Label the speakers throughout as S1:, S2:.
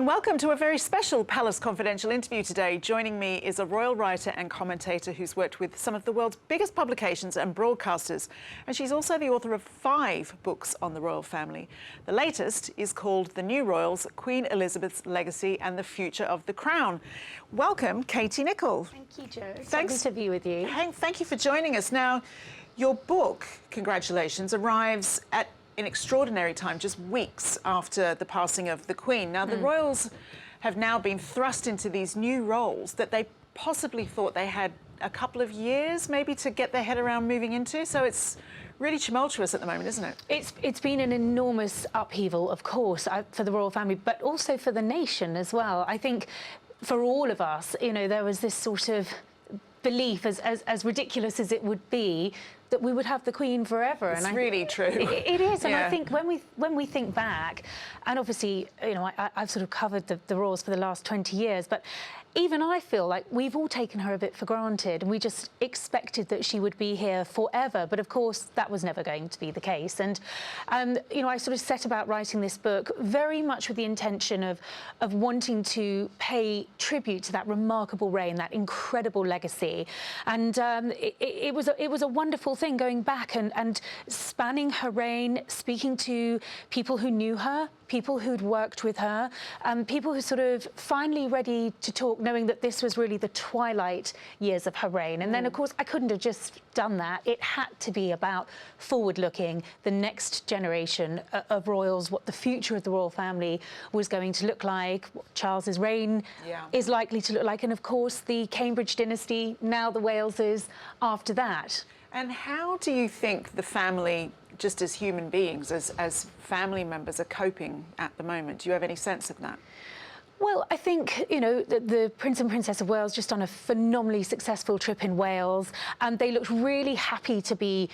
S1: welcome to a very special Palace Confidential interview today. Joining me is a royal writer and commentator who's worked with some of the world's biggest publications and broadcasters. And she's also the author of 5 books on the royal family. The latest is called The New Royals, Queen Elizabeth's Legacy and the Future of the Crown. Welcome, Katie Nicholl.
S2: Thank you, Jo. Thanks to be with you.
S1: Thank you for joining us. Now, your book, congratulations, arrives at an extraordinary time, just weeks after the passing of the Queen. Now, the royals have now been thrust into these new roles that they possibly thought they had a couple of years maybe to get their head around moving into. So it's really tumultuous at the moment, isn't it?
S2: It's been an enormous upheaval, of course, for the royal family, but also for the nation as well. I think for all of us, you know, there was this sort of belief, as ridiculous as it would be, that we would have the Queen forever.
S1: It's really true.
S2: It is, and I think when we think back, and obviously, you know, I've sort of covered the royals for the last 20 years, but even I feel like we've all taken her a bit for granted, and we just expected that she would be here forever. But of course, that was never going to be the case. And you know, I sort of set about writing this book very much with the intention of wanting to pay tribute to that remarkable reign, that incredible legacy. And it was a wonderful thing going back and spanning her reign, speaking to people who knew her, people who'd worked with her, people who sort of finally ready to talk, knowing that this was really the twilight years of her reign. And then, of course, I couldn't have just done that. It had to be about forward-looking, the next generation of royals, what the future of the royal family was going to look like, what Charles's reign is likely to look like, and, of course, the Cambridge dynasty, now the Waleses, after that.
S1: And how do you think the family, just as human beings, as family members, are coping at the moment? Do you have any sense of that?
S2: Well, I think, you know, the Prince and Princess of Wales just done a phenomenally successful trip in Wales, and they looked really happy to be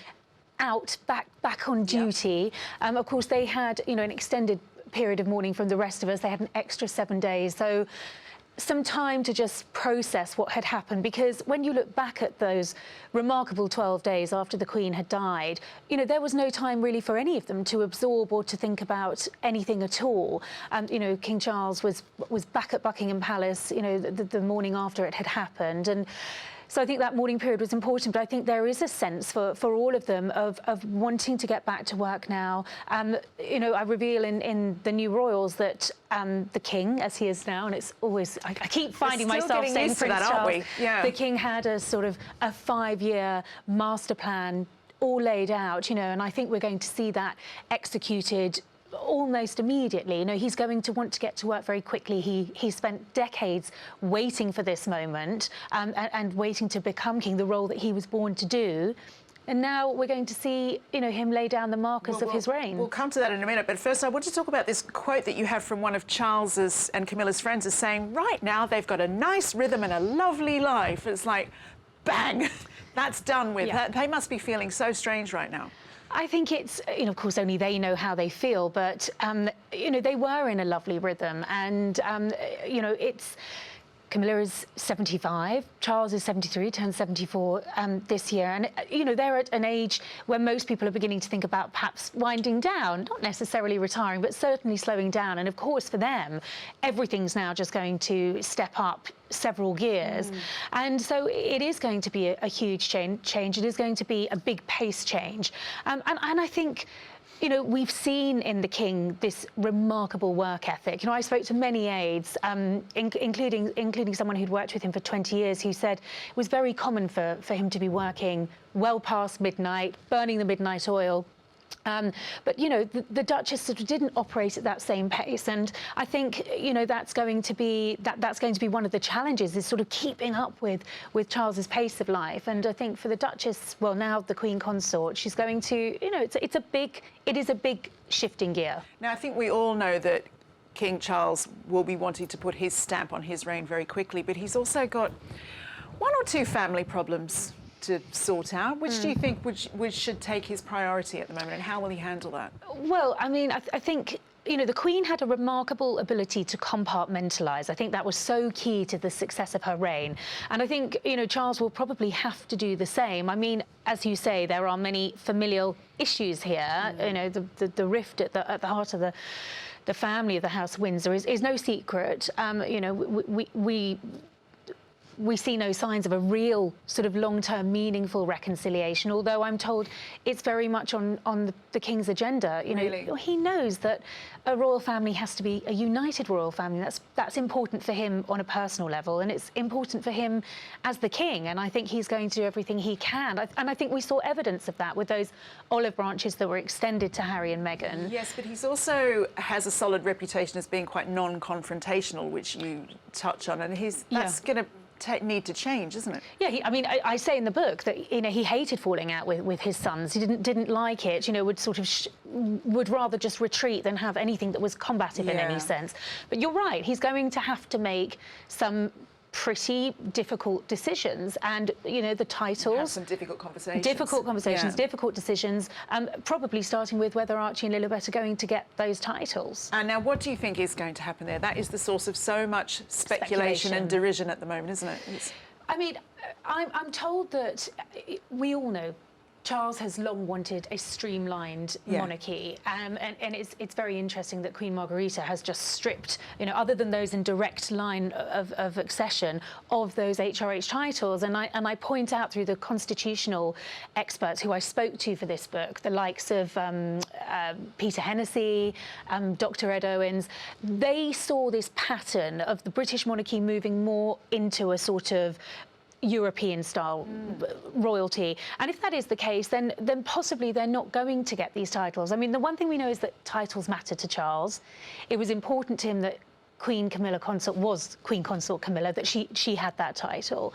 S2: out, back on duty. Of course, they had, you know, an extended period of mourning from the rest of us. They had an extra 7 days, so some time to just process what had happened, because when you look back at those remarkable 12 days after the Queen had died, you know, there was no time really for any of them to absorb or to think about anything at all. You know, King Charles was back at Buckingham Palace, you know, the morning after it had happened, and so I think that mourning period was important, but I think there is a sense for all of them of wanting to get back to work now. You know, I reveal in The New Royals that the King, as he is now, and it's always, I keep finding myself saying Prince Charles, the King had a sort of a 5-year master plan all laid out, you know, and I think we're going to see that executed almost immediately. You know, he's going to want to get to work very quickly. He spent decades waiting for this moment and waiting to become king, the role that he was born to do. And now we're going to see, you know, him lay down the markers of his reign.
S1: We'll come to that in a minute, but first I want to talk about this quote that you have from one of Charles's and Camilla's friends, as saying, right now they've got a nice rhythm and a lovely life. It's like, bang, that's done with. They must be feeling so strange right now.
S2: I think it's, you know, of course, only they know how they feel, but, you know, they were in a lovely rhythm. And, you know, Camilla is 75, Charles is 73, turned 74 this year. And, you know, they're at an age where most people are beginning to think about perhaps winding down, not necessarily retiring, but certainly slowing down. And, of course, for them, everything's now just going to step up several gears. And so it is going to be a huge change. It is going to be a big pace change. And I think, you know, we've seen in the King this remarkable work ethic. You know, I spoke to many aides, including someone who'd worked with him for 20 years, who said it was very common for him to be working well past midnight, burning the midnight oil. But, you know, the Duchess sort of didn't operate at that same pace, and I think, you know, that's going to be one of the challenges, is sort of keeping up with Charles's pace of life. And I think for the Duchess, well, now the Queen Consort, she's going to, you know, it is a big shifting gear.
S1: Now, I think we all know that King Charles will be wanting to put his stamp on his reign very quickly, but he's also got 1 or 2 family problems to sort out. Which do you think which should take his priority at the moment, and how will he handle that?
S2: Well, I mean, I think, you know, the Queen had a remarkable ability to compartmentalise. I think that was so key to the success of her reign. And I think, you know, Charles will probably have to do the same. I mean, as you say, there are many familial issues here. You know, the rift at the heart of the family of the House of Windsor is no secret. You know, we see no signs of a real sort of long-term meaningful reconciliation, although I'm told it's very much on the King's agenda. You know,
S1: really?
S2: He knows that a royal family has to be a united royal family. That's important for him on a personal level, and it's important for him as the King, and I think he's going to do everything he can. And I think we saw evidence of that with those olive branches that were extended to Harry and Meghan.
S1: Yes, but he's also has a solid reputation as being quite non-confrontational, which you touch on, and that's going to need to change, isn't it?
S2: Yeah, I mean, I say in the book that, you know, he hated falling out with his sons. He didn't like it. You know, would sort of would rather just retreat than have anything that was combative in any sense. But you're right. He's going to have to make some pretty difficult decisions, and you know, the titles.
S1: Have some difficult conversations.
S2: Difficult decisions. Probably starting with whether Archie and Lilibet are going to get those titles.
S1: And now, what do you think is going to happen there? That is the source of so much speculation and derision at the moment, isn't it?
S2: I mean, I'm told that we all know Charles has long wanted a streamlined monarchy, and it's very interesting that Queen Margherita has just stripped, you know, other than those in direct line of accession, of those HRH titles. And I point out through the constitutional experts who I spoke to for this book, the likes of Peter Hennessy, Dr. Ed Owens, they saw this pattern of the British monarchy moving more into a sort of European-style royalty. And if that is the case, then possibly they're not going to get these titles. I mean, the one thing we know is that titles matter to Charles. It was important to him that Queen Camilla Consort was Queen Consort Camilla, that she had that title.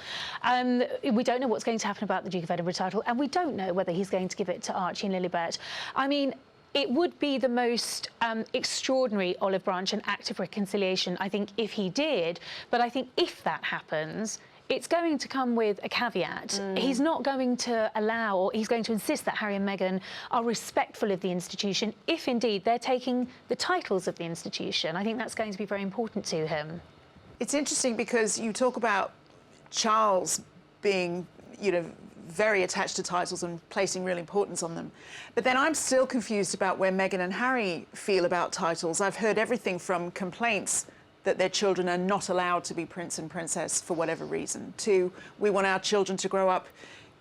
S2: We don't know what's going to happen about the Duke of Edinburgh title, and we don't know whether he's going to give it to Archie and Lilibet. I mean, it would be the most extraordinary olive branch and act of reconciliation, I think, if he did. But I think if that happens, it's going to come with a caveat. He's not going to allow, or he's going to insist that Harry and Meghan are respectful of the institution, if indeed they're taking the titles of the institution. I think that's going to be very important to him.
S1: It's interesting because you talk about Charles being, you know, very attached to titles and placing real importance on them. But then I'm still confused about where Meghan and Harry feel about titles. I've heard everything from complaints that their children are not allowed to be prince and princess for whatever reason, to we want our children to grow up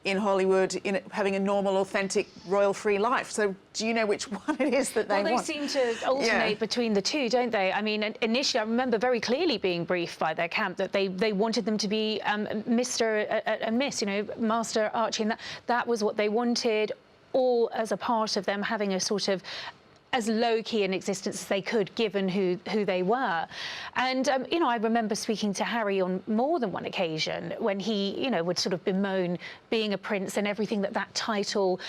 S1: in Hollywood, having a normal, authentic, royal-free life. So do you know which one it is that they want?
S2: Well, they seem to alternate between the two, don't they? I mean, initially, I remember very clearly being briefed by their camp that they wanted them to be Mr. and Miss, you know, Master Archie, and that was what they wanted, all as a part of them having a sort of as low-key an existence as they could, given who they were. And, you know, I remember speaking to Harry on more than one occasion when he, you know, would sort of bemoan being a prince and everything that title,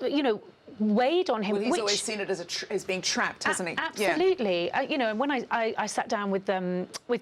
S2: you know, weighed on him.
S1: Well, he's always seen it as being trapped, hasn't he?
S2: Absolutely. Yeah. You know, and when I sat down with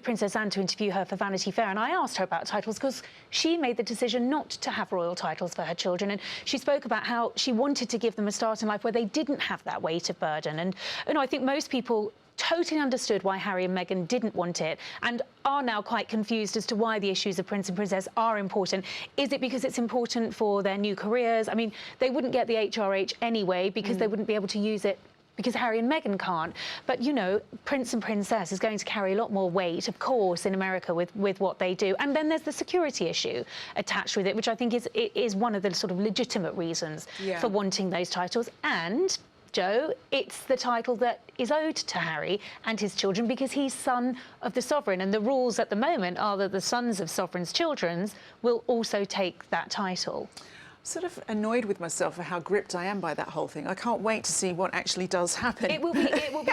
S2: Princess Anne to interview her for Vanity Fair, and I asked her about titles because she made the decision not to have royal titles for her children, and she spoke about how she wanted to give them a start in life where they didn't have that weight of burden. And you know, I think most people totally understood why Harry and Meghan didn't want it, and are now quite confused as to why the issues of Prince and Princess are important. Is it because it's important for their new careers? I mean, they wouldn't get the HRH anyway because they wouldn't be able to use it because Harry and Meghan can't. But, you know, Prince and Princess is going to carry a lot more weight, of course, in America with what they do. And then there's the security issue attached with it, which I think is one of the sort of legitimate reasons for wanting those titles. And Joe, it's the title that is owed to Harry and his children because he's son of the sovereign, and the rules at the moment are that the sons of sovereigns' children will also take that title.
S1: I'm sort of annoyed with myself for how gripped I am by that whole thing. I can't wait to see what actually does happen.
S2: It will be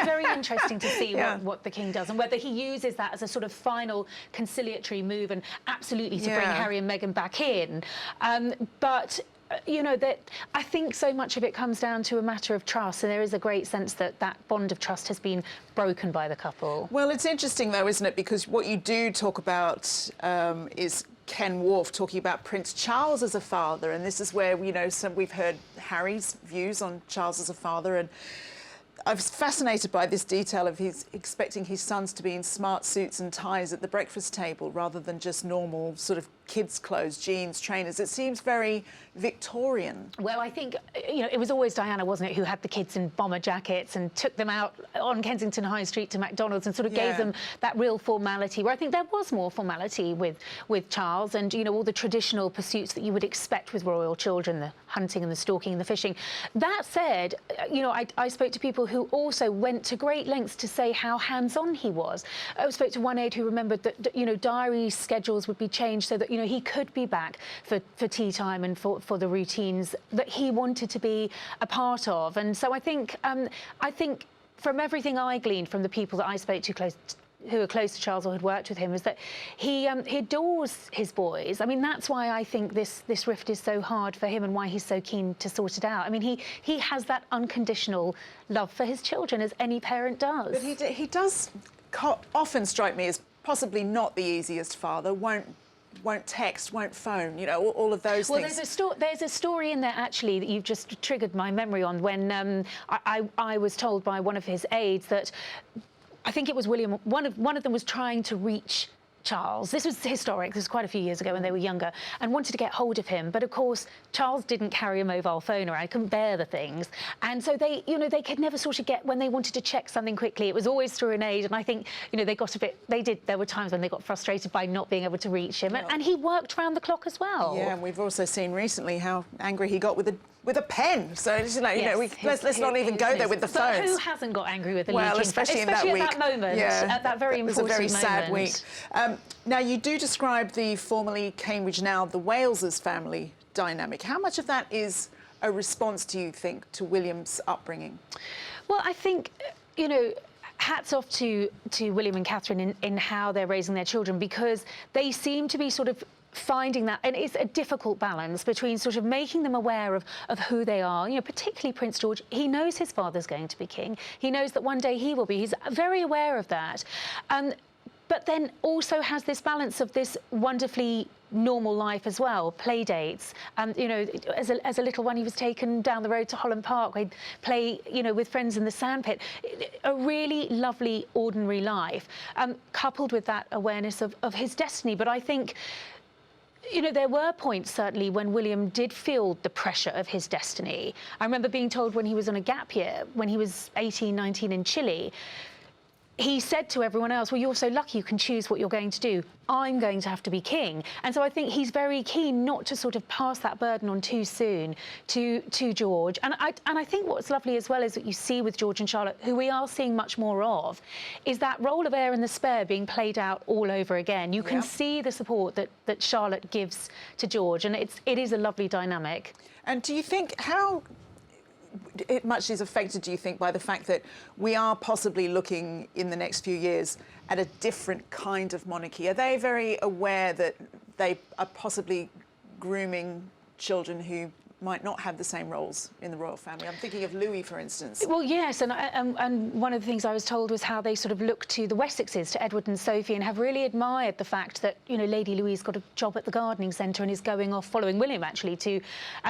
S2: very interesting to see what the King does and whether he uses that as a sort of final conciliatory move and absolutely to bring Harry and Meghan back in. But you know, that I think so much of it comes down to a matter of trust, and there is a great sense that that bond of trust has been broken by the couple. Well,
S1: it's interesting, though, isn't it? Because what you do talk about is Ken Worf talking about Prince Charles as a father, and this is where, you know, we've heard Harry's views on Charles as a father, and I was fascinated by this detail of his expecting his sons to be in smart suits and ties at the breakfast table rather than just normal sort of kids' clothes, jeans, trainers. It seems very Victorian.
S2: Well, I think, you know, it was always Diana, wasn't it, who had the kids in bomber jackets and took them out on Kensington High Street to McDonald's and sort of gave them that real formality, where I think there was more formality with Charles and, you know, all the traditional pursuits that you would expect with royal children, the hunting and the stalking and the fishing. That said, you know, I spoke to people who also went to great lengths to say how hands-on he was. I spoke to one aide who remembered that, you know, diary schedules would be changed so that, you know, he could be back for tea time and for the routines that he wanted to be a part of. And so I think from everything I gleaned from the people that I spoke to who were close to Charles or had worked with him, is that he adores his boys. I mean, that's why I think this rift is so hard for him and why he's so keen to sort it out. I mean, he has that unconditional love for his children, as any parent does.
S1: But he does often strike me as possibly not the easiest father. Won't text, won't phone, you know, all of those things.
S2: Well, there's a story in there, actually, that you've just triggered my memory on, when I was told by one of his aides that, I think it was William, one of them was trying to reach Charles. This was historic. This was quite a few years ago when they were younger, and wanted to get hold of him. But of course, Charles didn't carry a mobile phone around. He couldn't bear the things. And so they, you know, they could never sort of get, when they wanted to check something quickly, it was always through an aide. And I think, you know, they got a bit, there were times when they got frustrated by not being able to reach him. And he worked round the clock as well.
S1: Yeah, and we've also seen recently how angry he got with a pen. So, you know, let's not even go there with the phones.
S2: But who hasn't got angry with a leak?
S1: Well, especially in that week.
S2: At that moment, at that very important moment.
S1: It was a very sad week. Now, you do describe the formerly Cambridge, now the Wales's family dynamic. How much of that is a response, do you think, to William's upbringing?
S2: Well, I think, you know, hats off to William and Catherine in how they're raising their children, because they seem to be sort of finding that, and it's a difficult balance between sort of making them aware of who they are. You know, particularly Prince George, he knows his father's going to be king. He knows that one day he will be. He's very aware of that. But then also has this balance of this wonderfully normal life as well, play dates. You know, as a little one, he was taken down the road to Holland Park. He'd play, you know, with friends in the sandpit. A really lovely, ordinary life, coupled with that awareness of his destiny. But I think, you know, there were points, certainly, when William did feel the pressure of his destiny. I remember being told when he was on a gap year, when he was 18, 19 in Chile, he said to everyone else, well, you're so lucky you can choose what you're going to do. I'm going to have to be king. And so I think he's very keen not to sort of pass that burden on too soon to George. And I think what's lovely as well is that you see with George and Charlotte, who we are seeing much more of, is that role of heir and the spare being played out all over again. You can see the support that Charlotte gives to George, and it is a lovely dynamic.
S1: And do you think how much is affected, do you think, by the fact that we are possibly looking in the next few years at a different kind of monarchy? Are they very aware that they are possibly grooming children who might not have the same roles in the royal family? I'm thinking of Louis, for instance.
S2: Well, yes, and one of the things I was told was how they sort of look to the Wessexes, to Edward and Sophie, and have really admired the fact that, you know, Lady Louise got a job at the gardening centre and is going off, following William actually, to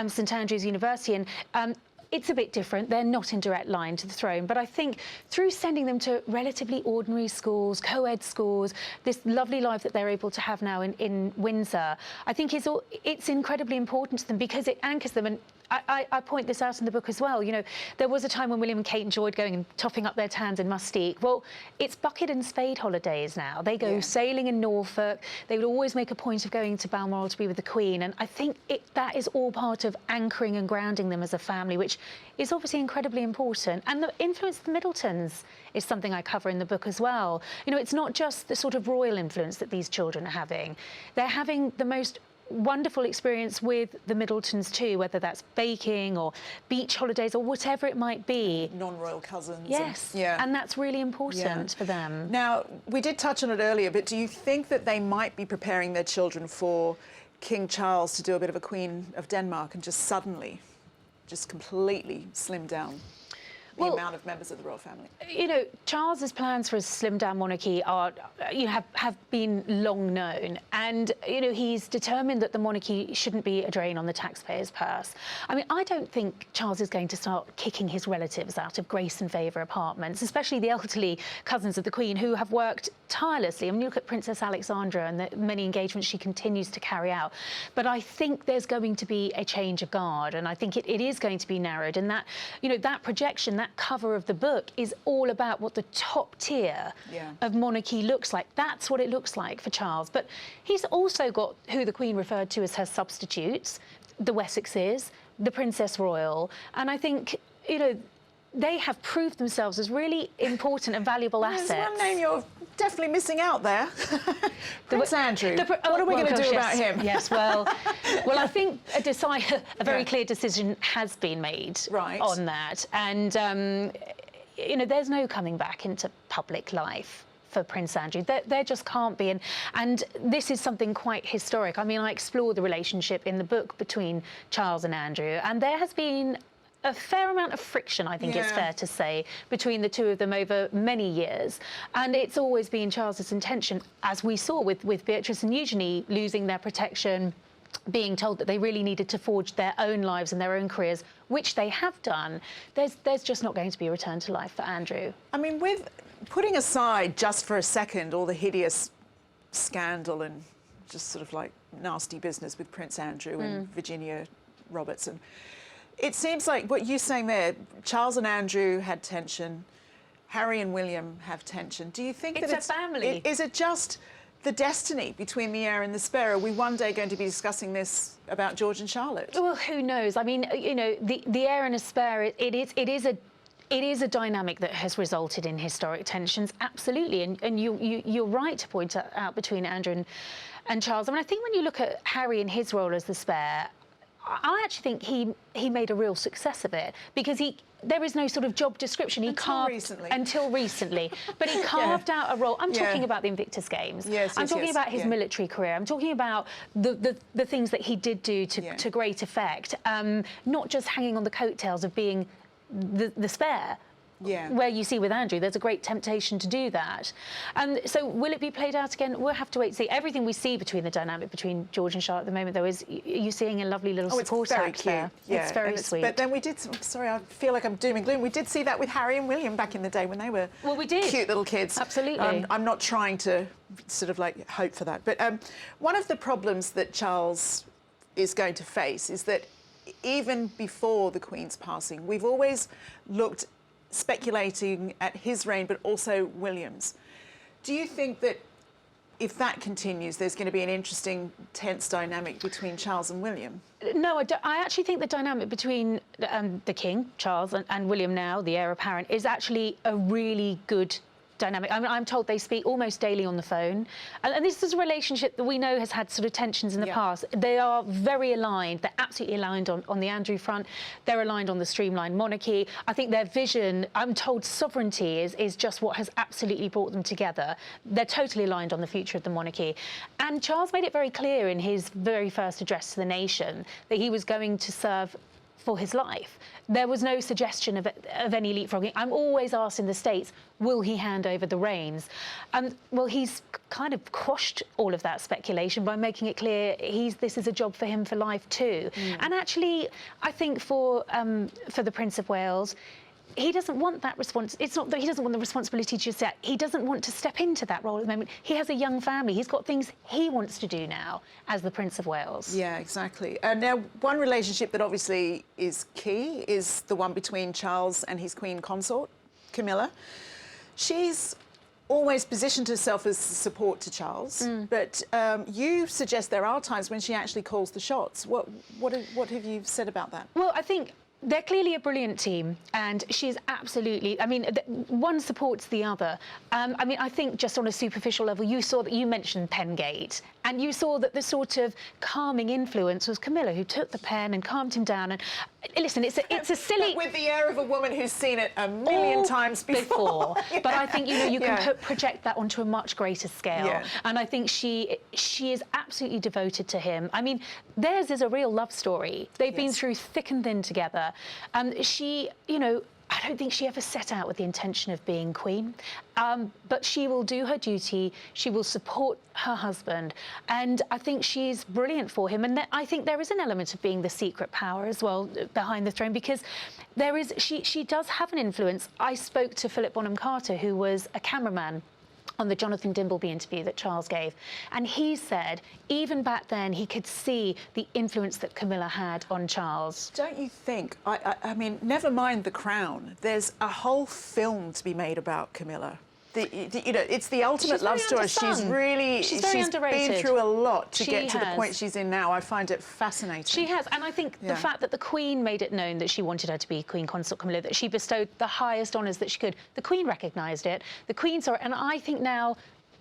S2: St Andrews University. And it's a bit different. They're not in direct line to the throne. But I think through sending them to relatively ordinary schools, co-ed schools, this lovely life that they're able to have now in Windsor, I think it's incredibly important to them, because it anchors them. And I point this out in the book as well. You know, there was a time when William and Kate enjoyed going and topping up their tans in Mustique. Well, it's bucket and spade holidays now. They go sailing in Norfolk. They would always make a point of going to Balmoral to be with the Queen. And I think that is all part of anchoring and grounding them as a family, which is obviously incredibly important. And the influence of the Middletons is something I cover in the book as well. You know, it's not just the sort of royal influence that these children are having. They're having the most wonderful experience with the Middletons too, whether that's baking or beach holidays or whatever it might be.
S1: Non-royal cousins.
S2: Yes, and that's really important for them.
S1: Now, we did touch on it earlier, but do you think that they might be preparing their children for King Charles to do a bit of a Queen of Denmark and just suddenly, just completely slim down? the amount of members of the royal family.
S2: You know, Charles's plans for a slimmed-down monarchy are, have been long known, and he's determined that the monarchy shouldn't be a drain on the taxpayer's purse. I mean, I don't think Charles is going to start kicking his relatives out of grace and favour apartments, especially the elderly cousins of the Queen who have worked tirelessly. I mean, you look at Princess Alexandra and the many engagements she continues to carry out. But I think there's going to be a change of guard, and I think it is going to be narrowed, and that, that projection, that cover of the book is all about what the top tier of monarchy looks like. That's what it looks like for Charles. But he's also got who the Queen referred to as her substitutes, the Wessexes, the Princess Royal, and I think, they have proved themselves as really important and valuable assets.
S1: There's one name you're definitely missing out there. Prince Andrew. What are we going to do about him?
S2: Yes, well, I think a very clear decision has been made on that. And, there's no coming back into public life for Prince Andrew. There just can't be. And this is something quite historic. I mean, I explore the relationship in the book between Charles and Andrew, and there has been a fair amount of friction, I think it's fair to say, between the two of them over many years. And it's always been Charles's intention, as we saw with Beatrice and Eugenie losing their protection, being told that they really needed to forge their own lives and their own careers, which they have done. There's just not going to be a return to life for Andrew.
S1: I mean, with putting aside just for a second all the hideous scandal and just sort of like nasty business with Prince Andrew and Virginia Robertson, it seems like what you're saying there, Charles and Andrew had tension, Harry and William have tension. Do you think
S2: it's a family?
S1: Is it just the destiny between the heir and the spare? Are we one day going to be discussing this about George and Charlotte?
S2: Well, who knows? I mean, the heir and a spare, it is a dynamic that has resulted in historic tensions, absolutely. And you're right to point out between Andrew and Charles. I mean, I think when you look at Harry and his role as the spare, I actually think he made a real success of it, because there is no sort of job description. Until recently. But he carved out a role. I'm talking about the Invictus Games. I'm talking about his military career. I'm talking about the things that he did do to great effect, not just hanging on the coattails of being the spare. Where you see with Andrew, there's a great temptation to do that. So will it be played out again? We'll have to wait to see. Everything we see between the dynamic between George and Charlotte at the moment, though, is you're seeing a lovely little support act there.
S1: Yeah,
S2: it's very sweet.
S1: But then we did, sorry, I feel like I'm doom and gloom. We did see that with Harry and William back in the day when they were cute little kids.
S2: Absolutely.
S1: I'm not trying to sort of like hope for that. But one of the problems that Charles is going to face is that even before the Queen's passing, we've always looked speculating at his reign, but also William's. Do you think that if that continues, there's going to be an interesting, tense dynamic between Charles and William?
S2: No, I don't. I actually think the dynamic between the King, Charles, and William now, the heir apparent, is actually a really good dynamic. I mean, I'm told they speak almost daily on the phone. And this is a relationship that we know has had sort of tensions in the past. They are very aligned. They're absolutely aligned on the Andrew front. They're aligned on the streamlined monarchy. I think their vision, I'm told sovereignty is just what has absolutely brought them together. They're totally aligned on the future of the monarchy. And Charles made it very clear in his very first address to the nation that he was going to serve for his life. There was no suggestion of any leapfrogging. I'm always asked in the States, will he hand over the reins? Well, he's kind of quashed all of that speculation by making it clear this is a job for him for life too. And actually, I think for the Prince of Wales, he doesn't want that response. It's not that he doesn't want the responsibility just yet. He doesn't want to step into that role at the moment. He has a young family. He's got things he wants to do now as the Prince of Wales. Yeah,
S1: exactly. Now, one relationship that obviously is key is the one between Charles and his Queen Consort, Camilla. She's always positioned herself as support to Charles, but you suggest there are times when she actually calls the shots. What have you said about that?
S2: Well, I think they're clearly a brilliant team, and she's absolutely, I mean, one supports the other. I mean, I think just on a superficial level, you saw that you mentioned Pengate, and you saw that the sort of calming influence was Camilla, who took the pen and calmed him down. And listen, it's a silly...
S1: But with the air of a woman who's seen it a million times before.
S2: But I think, you can project that onto a much greater scale. And I think she is absolutely devoted to him. I mean, theirs is a real love story. They've been through thick and thin together. She, I don't think she ever set out with the intention of being queen, but she will do her duty. She will support her husband, and I think she's brilliant for him. And I think there is an element of being the secret power as well behind the throne, because she does have an influence. I spoke to Philip Bonham Carter, who was a cameraman on the Jonathan Dimbleby interview that Charles gave. And he said, even back then, he could see the influence that Camilla had on Charles.
S1: Don't you think, I mean, never mind the crown, there's a whole film to be made about Camilla. You know, it's the ultimate love story. She's
S2: underrated.
S1: Been through a lot to get to the point she's in now. I find it fascinating.
S2: She has, and I think the fact that the Queen made it known that she wanted her to be Queen Consort Camilla, that she bestowed the highest honours that she could. The Queen recognised it. The Queen saw it, and I think now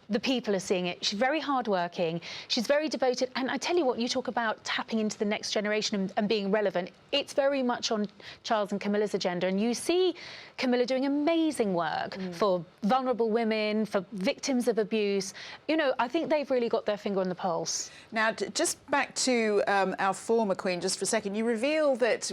S2: the people are seeing it. She's very hardworking. She's very devoted. And I tell you what, you talk about tapping into the next generation and being relevant. It's very much on Charles and Camilla's agenda. And you see Camilla doing amazing work for vulnerable women, for victims of abuse. You know, I think they've really got their finger on the pulse.
S1: Now, just back to our former Queen, just for a second, you reveal that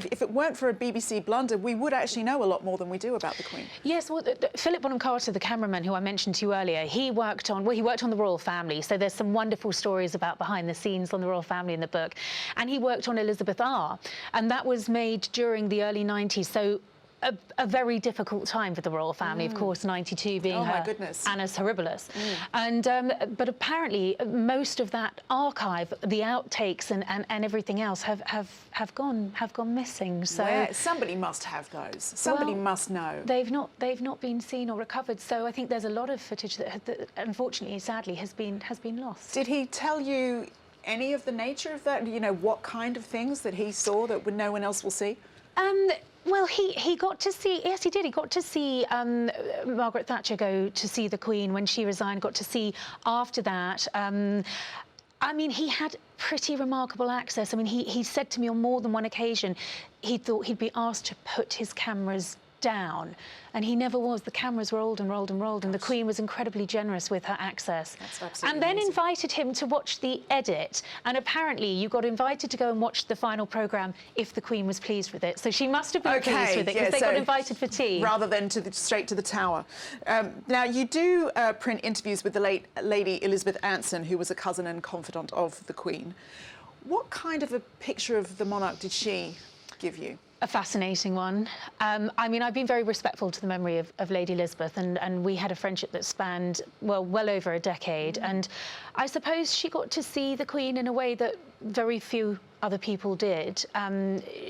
S1: if it weren't for a BBC blunder, we would actually know a lot more than we do about the Queen.
S2: Yes, well, Philip Bonham Carter, the cameraman who I mentioned to you earlier, he worked on the royal family. So there's some wonderful stories about behind the scenes on the royal family in the book. And he worked on Elizabeth R. And that was made during the early 90s. So a very difficult time for the royal family, of course, 92 being Annus Horribilis. And but apparently most of that archive, the outtakes and everything else have gone missing. So
S1: somebody must have those. Somebody must know.
S2: They've not been seen or recovered. So I think there's a lot of footage that unfortunately, sadly, has been lost.
S1: Did he tell you any of the nature of that? You know, what kind of things that he saw that no one else will see?
S2: Well, he got to see, yes, he did. He got to see Margaret Thatcher go to see the Queen when she resigned, got to see after that. I mean, he had pretty remarkable access. I mean, he said to me on more than one occasion, he thought he'd be asked to put his cameras down, and he never was. The cameras rolled and rolled and rolled, and the Queen was incredibly generous with her access.
S1: That's absolutely
S2: and then
S1: amazing.
S2: Invited him to watch the edit, and apparently you got invited to go and watch the final programme if the Queen was pleased with it. So she must have been pleased with it, because they got invited for tea.
S1: Rather than straight to the Tower. Now, you do print interviews with the late Lady Elizabeth Anson, who was a cousin and confidant of the Queen. What kind of a picture of the monarch did she give you?
S2: A fascinating one. I mean, I've been very respectful to the memory of Lady Elizabeth, and we had a friendship that spanned, well over a decade. And I suppose she got to see the Queen in a way that very few other people did.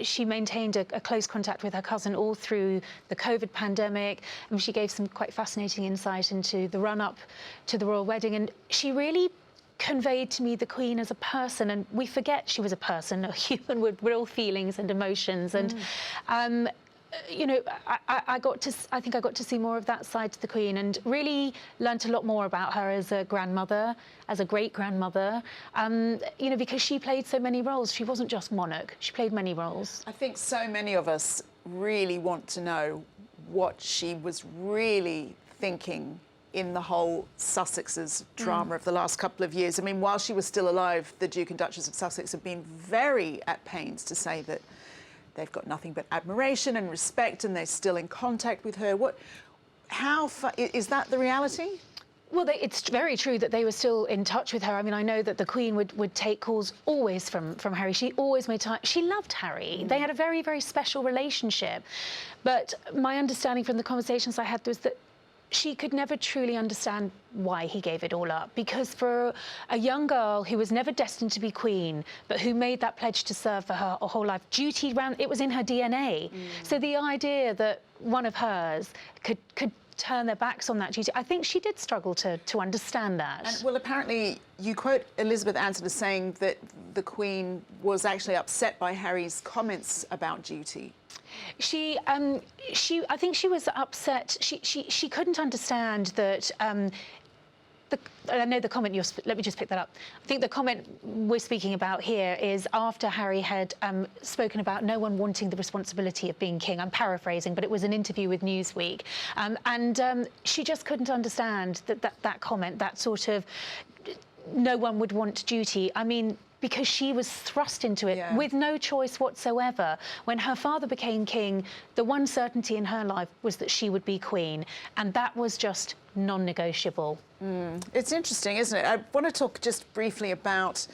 S2: She maintained a close contact with her cousin all through the COVID pandemic, and she gave some quite fascinating insight into the run-up to the royal wedding. And she really conveyed to me the Queen as a person, and we forget she was a person, a human with real feelings and emotions. And you know, I think I got to see more of that side to the Queen, and really learnt a lot more about her as a grandmother, as a great-grandmother, you know, because she played so many roles. She wasn't just monarch, she played many roles.
S1: I think so many of us really want to know what she was really thinking in the whole Sussex's drama of the last couple of years. I mean, while she was still alive, the Duke and Duchess of Sussex have been very at pains to say that they've got nothing but admiration and respect, and they're still in contact with her. Is that the reality?
S2: Well, it's very true that they were still in touch with her. I mean, I know that the Queen would take calls always from Harry. She always made time. She loved Harry. They had a very, very special relationship. But my understanding from the conversations I had was that she could never truly understand why he gave it all up, because for a young girl who was never destined to be queen, but who made that pledge to serve for her whole life, duty ran, it was in her DNA. So the idea that one of hers could turn their backs on that duty, I think she did struggle to understand that.
S1: And, well, apparently you quote Elizabeth Anson as saying that the Queen was actually upset by Harry's comments about duty.
S2: I think she was upset. She couldn't understand that. I know the comment let me just pick that up. I think the comment we're speaking about here is after Harry had spoken about no one wanting the responsibility of being king. I'm paraphrasing, but it was an interview with Newsweek, and she just couldn't understand that comment, that sort of no one would want duty. I mean, because she was thrust into it with no choice whatsoever. When her father became king, the one certainty in her life was that she would be queen, and that was just non-negotiable.
S1: It's interesting, isn't it? I want to talk just briefly about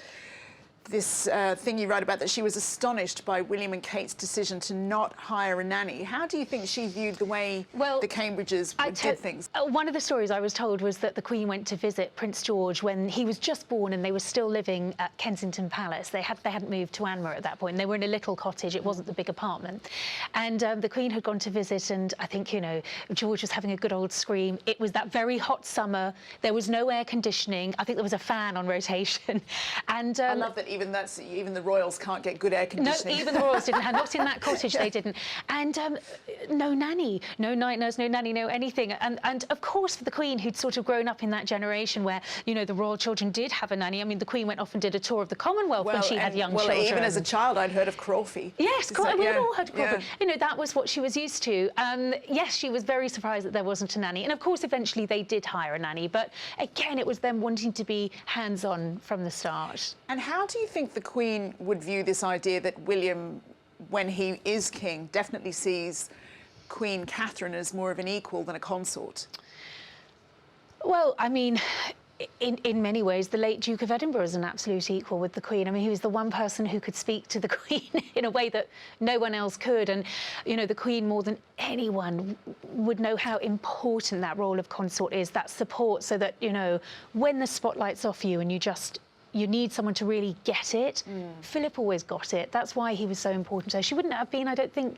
S1: this thing you wrote about, that she was astonished by William and Kate's decision to not hire a nanny. How do you think she viewed the way the Cambridges did things?
S2: One of the stories I was told was that the Queen went to visit Prince George when he was just born and they were still living at Kensington Palace. They hadn't moved to Anmar at that point. They were in a little cottage. It wasn't the big apartment. And the Queen had gone to visit, and I think, you know, George was having a good old scream. It was that very hot summer. There was no air conditioning. I think there was a fan on rotation. And
S1: I love that even the royals can't get good air conditioning.
S2: No, even the royals didn't have. Not in that cottage, they didn't. And no nanny, no night nurse, no nanny, no anything. And of course, for the Queen, who'd sort of grown up in that generation where, you know, the royal children did have a nanny. I mean, the Queen went off and did a tour of the Commonwealth when she had young children.
S1: Even as a child, I'd heard of Crawfey.
S2: Yes, we've all heard of Crawfey. You know, that was what she was used to. Yes, she was very surprised that there wasn't a nanny. And of course, eventually they did hire a nanny. But again, it was them wanting to be hands-on from the start.
S1: And how do you think the Queen would view this idea that William, when he is king, definitely sees Queen Catherine as more of an equal than a consort?
S2: Well, I mean, in many ways, the late Duke of Edinburgh is an absolute equal with the Queen. I mean, he was the one person who could speak to the Queen in a way that no one else could. And, you know, the Queen, more than anyone, would know how important that role of consort is, that support, so that, you know, when the spotlight's off you and you need someone to really get it. Philip always got it. That's why he was so important to her. She wouldn't have been, I don't think,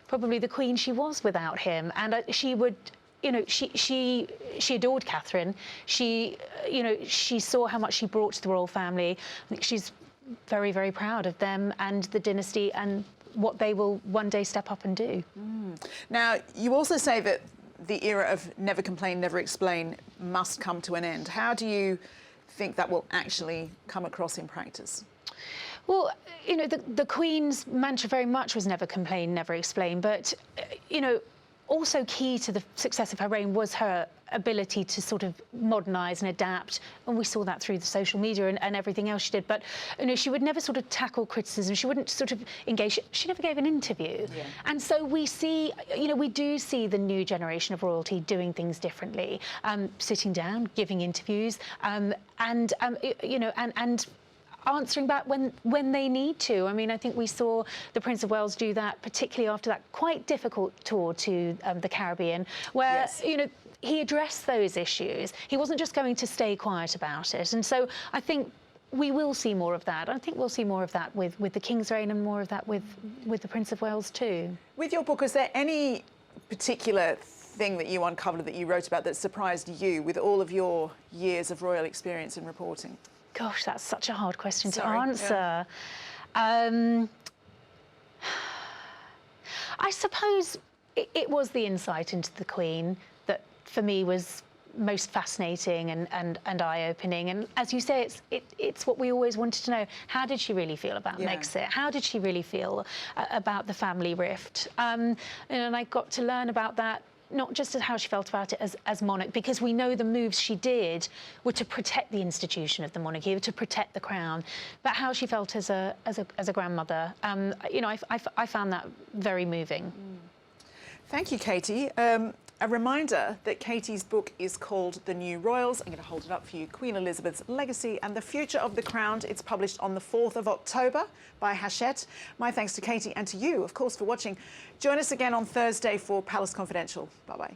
S2: probably the Queen she was without him. And she would, you know, she adored Catherine. She, you know, she saw how much she brought to the royal family. I think she's very, very proud of them and the dynasty and what they will one day step up and do.
S1: Now, you also say that the era of never complain, never explain must come to an end. How do you think that will actually come across in practice?
S2: Well, you know, the Queen's mantra very much was never complain, never explain, but, you know, also key to the success of her reign was her ability to sort of modernise and adapt, and we saw that through the social media and everything else she did. But, you know, she would never sort of tackle criticism. She wouldn't sort of engage. She never gave an interview. And so we see, you know, we do see the new generation of royalty doing things differently, sitting down, giving interviews, you know, and answering back when they need to. I mean, I think we saw the Prince of Wales do that, particularly after that quite difficult tour to the Caribbean, where, you know, he addressed those issues. He wasn't just going to stay quiet about it. And so I think we will see more of that. I think we'll see more of that with the King's reign and more of that with the Prince of Wales too. With
S1: your book, is there any particular thing that you uncovered, that you wrote about, that surprised you with all of your years of royal experience in reporting?
S2: Gosh, that's such a hard question to answer. I suppose it was the insight into the Queen that, for me, was most fascinating and eye-opening. And as you say, it's what we always wanted to know. How did she really feel about Megxit? How did she really feel about the family rift? And I got to learn about that, not just as how she felt about it as monarch, because we know the moves she did were to protect the institution of the monarchy, to protect the crown, but how she felt as a grandmother. You know, I found that very moving.
S1: Thank you, Katie. A reminder that Katie's book is called The New Royals. I'm going to hold it up for you. Queen Elizabeth's Legacy and the Future of the Crown. It's published on the 4th of October by Hachette. My thanks to Katie and to you, of course, for watching. Join us again on Thursday for Palace Confidential. Bye-bye.